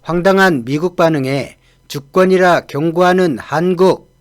황당한 미국 반응에 주권이라 경고하는 한국.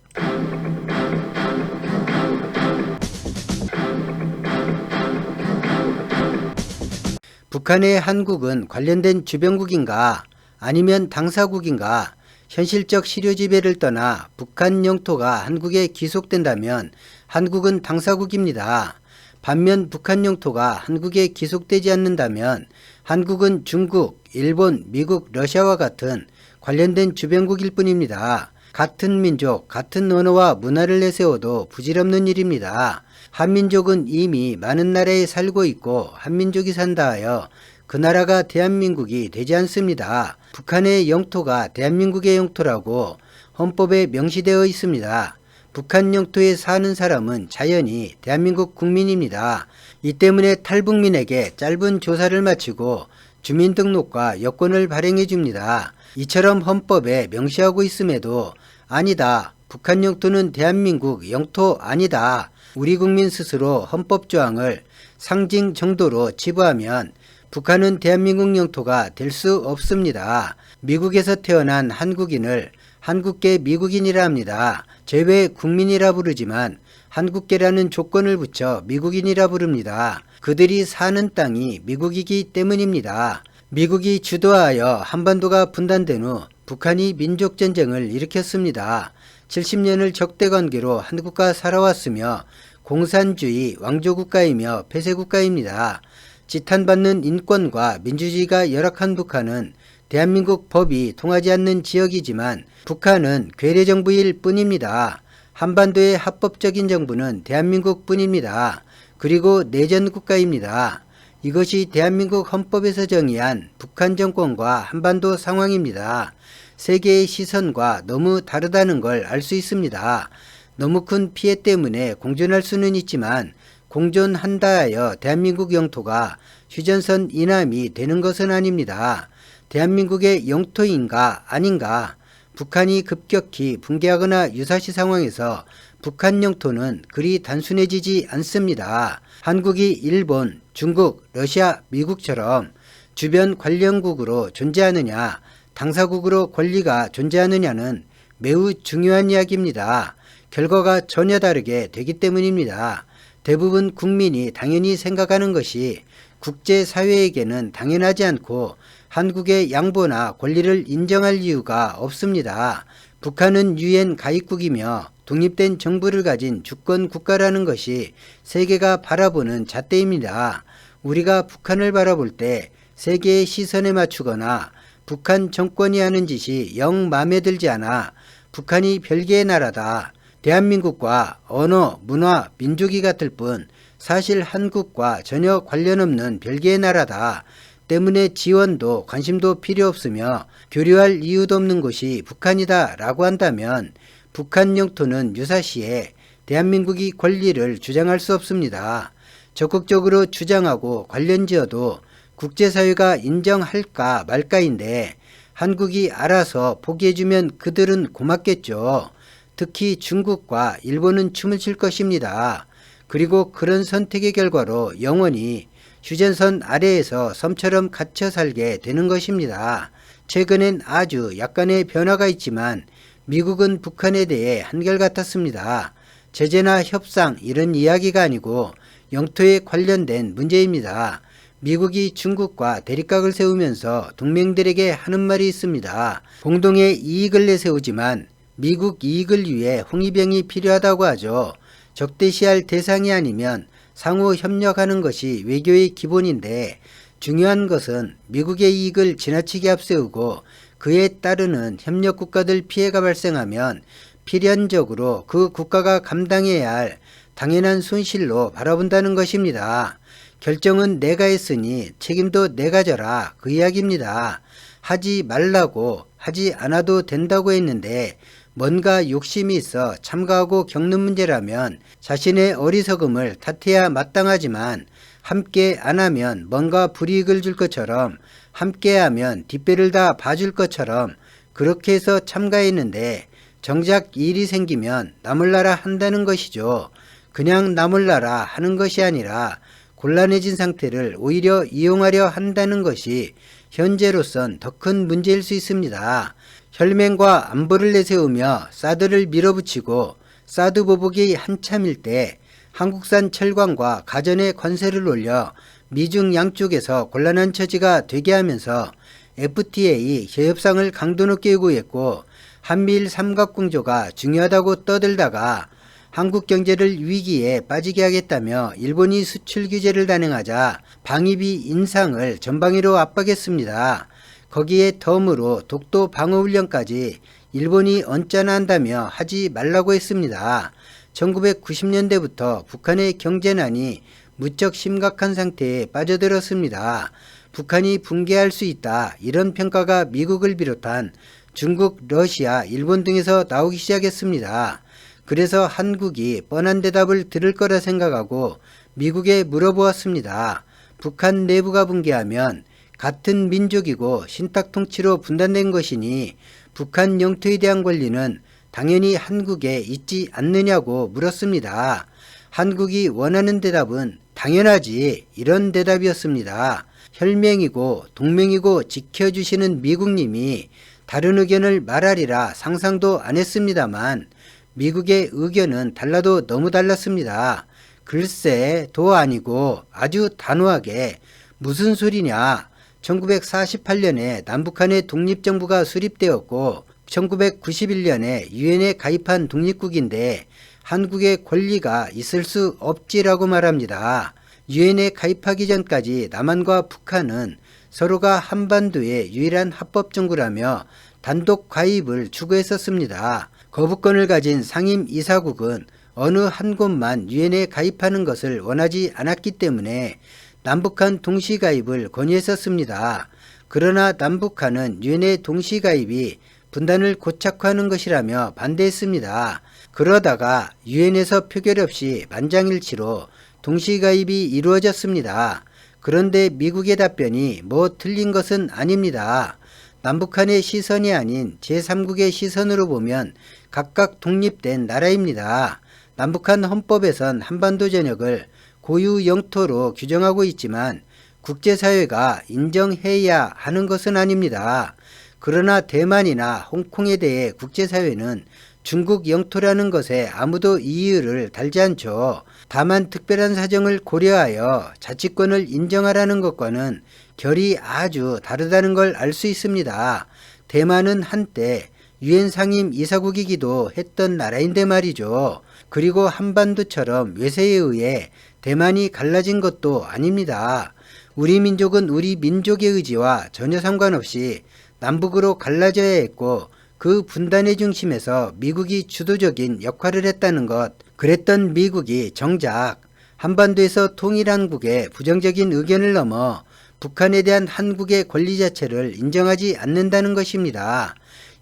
북한의 한국은 관련된 주변국인가 아니면 당사국인가? 현실적 실효 지배를 떠나 북한 영토가 한국에 귀속된다면 한국은 당사국입니다. 반면 북한 영토가 한국에 귀속되지 않는다면 한국은 중국, 일본, 미국, 러시아와 같은 관련된 주변국일 뿐입니다. 같은 민족, 같은 언어와 문화를 내세워도 부질없는 일입니다. 한민족은 이미 많은 나라에 살고 있고 한민족이 산다 하여 그 나라가 대한민국이 되지 않습니다. 북한의 영토가 대한민국의 영토라고 헌법에 명시되어 있습니다. 북한 영토에 사는 사람은 자연히 대한민국 국민입니다. 이 때문에 탈북민에게 짧은 조사를 마치고 주민등록과 여권을 발행해 줍니다. 이처럼 헌법에 명시하고 있음에도 아니다, 북한 영토는 대한민국 영토 아니다, 우리 국민 스스로 헌법조항을 상징 정도로 치부하면 북한은 대한민국 영토가 될 수 없습니다. 미국에서 태어난 한국인을 한국계 미국인이라 합니다. 제외 국민이라 부르지만 한국계라는 조건을 붙여 미국인이라 부릅니다. 그들이 사는 땅이 미국이기 때문입니다. 미국이 주도하여 한반도가 분단된 후 북한이 민족전쟁을 일으켰습니다. 70년을 적대관계로 한국과 살아왔으며 공산주의 왕조국가이며 폐쇄국가입니다. 지탄받는 인권과 민주주의가 열악한 북한은 대한민국 법이 통하지 않는 지역이지만 북한은 괴뢰정부일 뿐입니다. 한반도의 합법적인 정부는 대한민국 뿐입니다. 그리고 내전국가입니다. 이것이 대한민국 헌법에서 정의한 북한 정권과 한반도 상황입니다. 세계의 시선과 너무 다르다는 걸 알 수 있습니다. 너무 큰 피해 때문에 공존할 수는 있지만 공존한다 하여 대한민국 영토가 휴전선 이남이 되는 것은 아닙니다. 대한민국의 영토인가 아닌가? 북한이 급격히 붕괴하거나 유사시 상황에서 북한 영토는 그리 단순해지지 않습니다. 한국이 일본, 중국, 러시아, 미국처럼 주변 관련국으로 존재하느냐, 당사국으로 권리가 존재하느냐는 매우 중요한 이야기입니다. 결과가 전혀 다르게 되기 때문입니다. 대부분 국민이 당연히 생각하는 것이 국제사회에게는 당연하지 않고 한국의 양보나 권리를 인정할 이유가 없습니다. 북한은 유엔 가입국이며 독립된 정부를 가진 주권 국가라는 것이 세계가 바라보는 잣대입니다. 우리가 북한을 바라볼 때 세계의 시선에 맞추거나 북한 정권이 하는 짓이 영 마음에 들지 않아 북한이 별개의 나라다, 대한민국과 언어, 문화, 민족이 같을 뿐 사실 한국과 전혀 관련 없는 별개의 나라다 때문에 지원도 관심도 필요 없으며 교류할 이유도 없는 곳이 북한이다 라고 한다면 북한 영토는 유사시에 대한민국이 권리를 주장할 수 없습니다. 적극적으로 주장하고 관련지어도 국제사회가 인정할까 말까인데 한국이 알아서 포기해주면 그들은 고맙겠죠. 특히 중국과 일본은 춤을 출 것입니다. 그리고 그런 선택의 결과로 영원히 휴전선 아래에서 섬처럼 갇혀 살게 되는 것입니다. 최근엔 아주 약간의 변화가 있지만 미국은 북한에 대해 한결같았습니다. 제재나 협상 이런 이야기가 아니고 영토에 관련된 문제입니다. 미국이 중국과 대립각을 세우면서 동맹들에게 하는 말이 있습니다. 공동의 이익을 내세우지만 미국 이익을 위해 홍위병이 필요하다고 하죠. 적대시할 대상이 아니면 상호 협력하는 것이 외교의 기본인데 중요한 것은 미국의 이익을 지나치게 앞세우고 그에 따르는 협력 국가들 피해가 발생하면 필연적으로 그 국가가 감당해야 할 당연한 손실로 바라본다는 것입니다. 결정은 내가 했으니 책임도 내가 져라, 그 이야기입니다. 하지 말라고 하지 않아도 된다고 했는데 뭔가 욕심이 있어 참가하고 겪는 문제라면 자신의 어리석음을 탓해야 마땅하지만 함께 안 하면 뭔가 불이익을 줄 것처럼 함께하면 뒷배를 다 봐줄 것처럼 그렇게 해서 참가했는데 정작 일이 생기면 나몰라라 한다는 것이죠. 그냥 나몰라라 하는 것이 아니라 곤란해진 상태를 오히려 이용하려 한다는 것이 현재로선 더 큰 문제일 수 있습니다. 혈맹과 안보를 내세우며 사드를 밀어붙이고 사드 보복이 한참일 때 한국산 철강과 가전의 관세를 올려 미중 양쪽에서 곤란한 처지가 되게 하면서 FTA 협상을 강도 높게 요구했고 한미일 삼각공조가 중요하다고 떠들다가 한국 경제를 위기에 빠지게 하겠다며 일본이 수출 규제를 단행하자 방위비 인상을 전방위로 압박했습니다. 거기에 덤으로 독도 방어훈련까지 일본이 언짢아 한다며 하지 말라고 했습니다. 1990년대부터 북한의 경제난이 무척 심각한 상태에 빠져들었습니다. 북한이 붕괴할 수 있다, 이런 평가가 미국을 비롯한 중국, 러시아, 일본 등에서 나오기 시작했습니다. 그래서 한국이 뻔한 대답을 들을 거라 생각하고 미국에 물어보았습니다. 북한 내부가 붕괴하면 같은 민족이고 신탁 통치로 분단된 것이니 북한 영토에 대한 권리는 당연히 한국에 있지 않느냐고 물었습니다. 한국이 원하는 대답은 당연하지, 이런 대답이었습니다. 혈맹이고 동맹이고 지켜주시는 미국님이 다른 의견을 말하리라 상상도 안 했습니다만 미국의 의견은 달라도 너무 달랐습니다. 글쎄 도 아니고 아주 단호하게 무슨 소리냐. 1948년에 남북한의 독립정부가 수립되었고 1991년에 유엔에 가입한 독립국인데 한국의 권리가 있을 수 없지라고 말합니다. 유엔에 가입하기 전까지 남한과 북한은 서로가 한반도의 유일한 합법정부라며 단독 가입을 추구했었습니다. 거부권을 가진 상임이사국은 어느 한 곳만 유엔에 가입하는 것을 원하지 않았기 때문에 남북한 동시가입을 권유했었습니다. 그러나 남북한은 유엔의 동시가입이 분단을 고착화하는 것이라며 반대했습니다. 그러다가 유엔에서 표결 없이 만장일치로 동시가입이 이루어졌습니다. 그런데 미국의 답변이 뭐 틀린 것은 아닙니다. 남북한의 시선이 아닌 제3국의 시선으로 보면 각각 독립된 나라입니다. 남북한 헌법에선 한반도 전역을 고유 영토로 규정하고 있지만 국제사회가 인정해야 하는 것은 아닙니다. 그러나 대만이나 홍콩에 대해 국제사회는 중국 영토라는 것에 아무도 이유를 달지 않죠. 다만 특별한 사정을 고려하여 자치권을 인정하라는 것과는 결이 아주 다르다는 걸 알 수 있습니다. 대만은 한때 유엔 상임 이사국이기도 했던 나라인데 말이죠. 그리고 한반도처럼 외세에 의해 대만이 갈라진 것도 아닙니다. 우리 민족은 우리 민족의 의지와 전혀 상관없이 남북으로 갈라져야 했고 그 분단의 중심에서 미국이 주도적인 역할을 했다는 것. 그랬던 미국이 정작 한반도에서 통일한국의 부정적인 의견을 넘어 북한에 대한 한국의 권리 자체를 인정하지 않는다는 것입니다.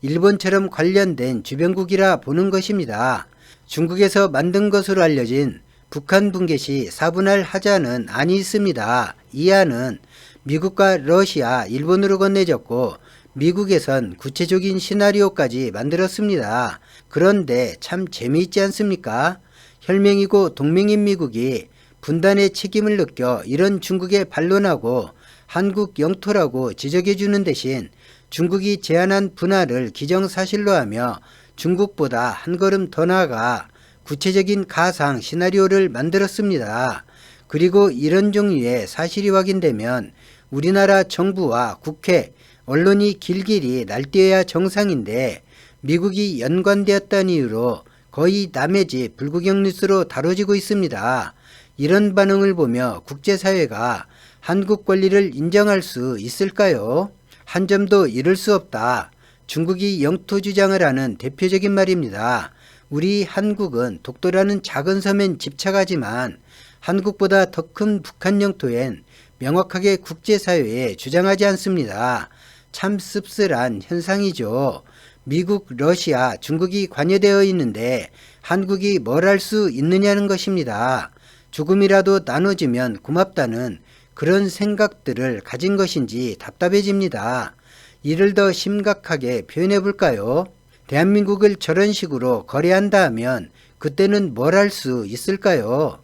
일본처럼 관련된 주변국이라 보는 것입니다. 중국에서 만든 것으로 알려진 북한 붕괴 시 4분할 하자는 안이 있습니다. 이 안은 미국과 러시아, 일본으로 건네졌고 미국에선 구체적인 시나리오까지 만들었습니다. 그런데 참 재미있지 않습니까? 혈맹이고 동맹인 미국이 분단의 책임을 느껴 이런 중국에 반론하고 한국 영토라고 지적해주는 대신 중국이 제안한 분할을 기정사실로 하며 중국보다 한 걸음 더 나아가 구체적인 가상 시나리오를 만들었습니다. 그리고 이런 종류의 사실이 확인되면 우리나라 정부와 국회, 언론이 길길이 날뛰어야 정상인데 미국이 연관되었다는 이유로 거의 남의 집 불구경 뉴스로 다뤄지고 있습니다. 이런 반응을 보며 국제사회가 한국 권리를 인정할 수 있을까요? 한 점도 이룰 수 없다. 중국이 영토 주장을 하는 대표적인 말입니다. 우리 한국은 독도라는 작은 섬엔 집착하지만 한국보다 더 큰 북한 영토엔 명확하게 국제사회에 주장하지 않습니다. 참 씁쓸한 현상이죠. 미국, 러시아, 중국이 관여되어 있는데 한국이 뭘 할 수 있느냐는 것입니다. 조금이라도 나눠주면 고맙다는 그런 생각들을 가진 것인지 답답해집니다. 이를 더 심각하게 표현해 볼까요? 대한민국을 저런 식으로 거래한다 하면 그때는 뭘 할 수 있을까요?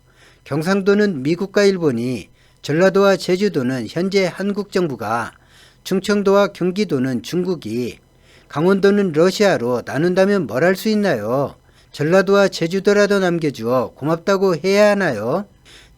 경상도는 미국과 일본이, 전라도와 제주도는 현재 한국 정부가, 충청도와 경기도는 중국이, 강원도는 러시아로 나눈다면 뭘 할 수 있나요? 전라도와 제주도라도 남겨주어 고맙다고 해야 하나요?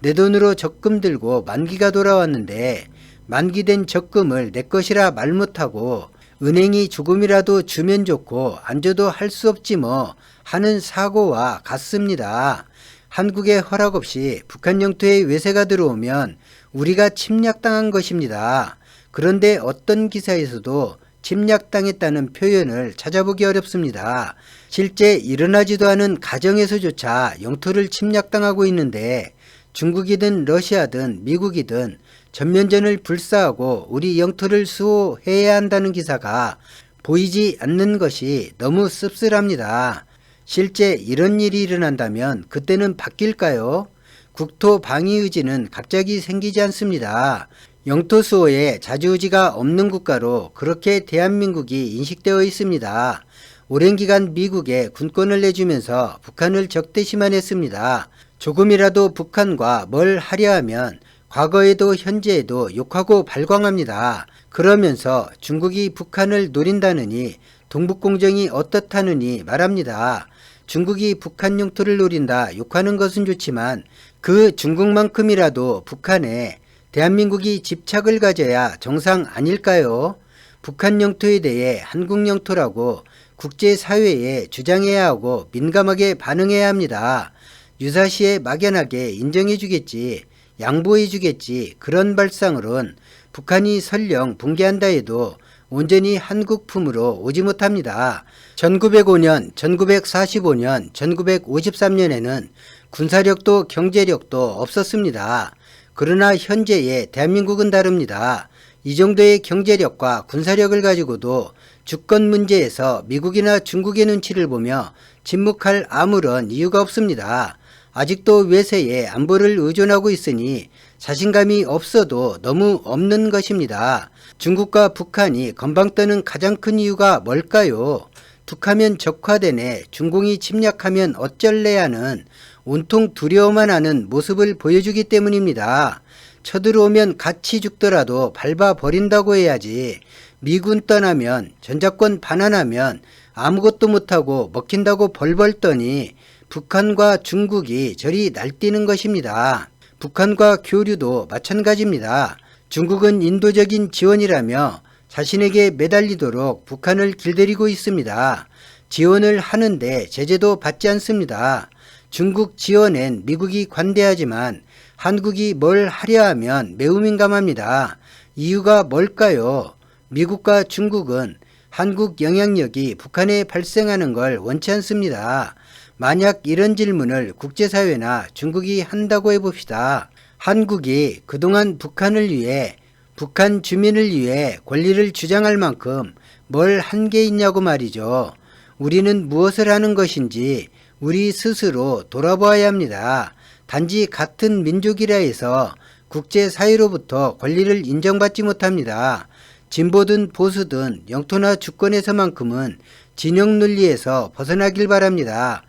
내 돈으로 적금 들고 만기가 돌아왔는데 만기된 적금을 내 것이라 말 못하고 은행이 조금이라도 주면 좋고 안 줘도 할 수 없지 뭐 하는 사고와 같습니다. 한국의 허락 없이 북한 영토에 외세가 들어오면 우리가 침략당한 것입니다. 그런데 어떤 기사에서도 침략당했다는 표현을 찾아보기 어렵습니다. 실제 일어나지도 않은 가정에서조차 영토를 침략당하고 있는데 중국이든 러시아든 미국이든 전면전을 불사하고 우리 영토를 수호해야 한다는 기사가 보이지 않는 것이 너무 씁쓸합니다. 실제 이런 일이 일어난다면 그때는 바뀔까요? 국토 방위 의지는 갑자기 생기지 않습니다. 영토 수호에 자주의지가 없는 국가로 그렇게 대한민국이 인식되어 있습니다. 오랜 기간 미국에 군권을 내주면서 북한을 적대시만 했습니다. 조금이라도 북한과 뭘 하려 하면 과거에도 현재에도 욕하고 발광합니다. 그러면서 중국이 북한을 노린다느니 동북공정이 어떻다느니 말합니다. 중국이 북한 영토를 노린다 욕하는 것은 좋지만 그 중국만큼이라도 북한에 대한민국이 집착을 가져야 정상 아닐까요? 북한 영토에 대해 한국 영토라고 국제사회에 주장해야 하고 민감하게 반응해야 합니다. 유사시에 막연하게 인정해 주겠지, 양보해 주겠지 그런 발상으론 북한이 설령 붕괴한다 해도 온전히 한국 품으로 오지 못합니다. 1905년, 1945년, 1953년에는 군사력도 경제력도 없었습니다. 그러나 현재의 대한민국은 다릅니다. 이 정도의 경제력과 군사력을 가지고도 주권 문제에서 미국이나 중국의 눈치를 보며 침묵할 아무런 이유가 없습니다. 아직도 외세에 안보를 의존하고 있으니 자신감이 없어도 너무 없는 것입니다. 중국과 북한이 건방떠는 가장 큰 이유가 뭘까요? 툭하면 적화되네, 중공이 침략하면 어쩔래 하는 온통 두려워만 하는 모습을 보여주기 때문입니다. 쳐들어오면 같이 죽더라도 밟아버린다고 해야지 미군 떠나면 전작권 반환하면 아무것도 못하고 먹힌다고 벌벌 떠니 북한과 중국이 저리 날뛰는 것입니다. 북한과 교류도 마찬가지입니다. 중국은 인도적인 지원이라며 자신에게 매달리도록 북한을 길들이고 있습니다. 지원을 하는데 제재도 받지 않습니다. 중국 지원엔 미국이 관대하지만 한국이 뭘 하려 하면 매우 민감합니다. 이유가 뭘까요? 미국과 중국은 한국 영향력이 북한에 발생하는 걸 원치 않습니다. 만약 이런 질문을 국제사회나 중국이 한다고 해봅시다. 한국이 그동안 북한을 위해, 북한 주민을 위해 권리를 주장할 만큼 뭘 한 게 있냐고 말이죠. 우리는 무엇을 하는 것인지 우리 스스로 돌아보아야 합니다. 단지 같은 민족이라 해서 국제사회로부터 권리를 인정받지 못합니다. 진보든 보수든 영토나 주권에서만큼은 진영 논리에서 벗어나길 바랍니다.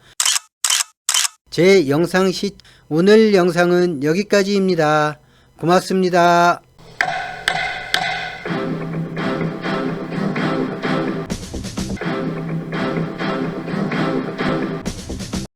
오늘 영상은 여기까지입니다. 고맙습니다.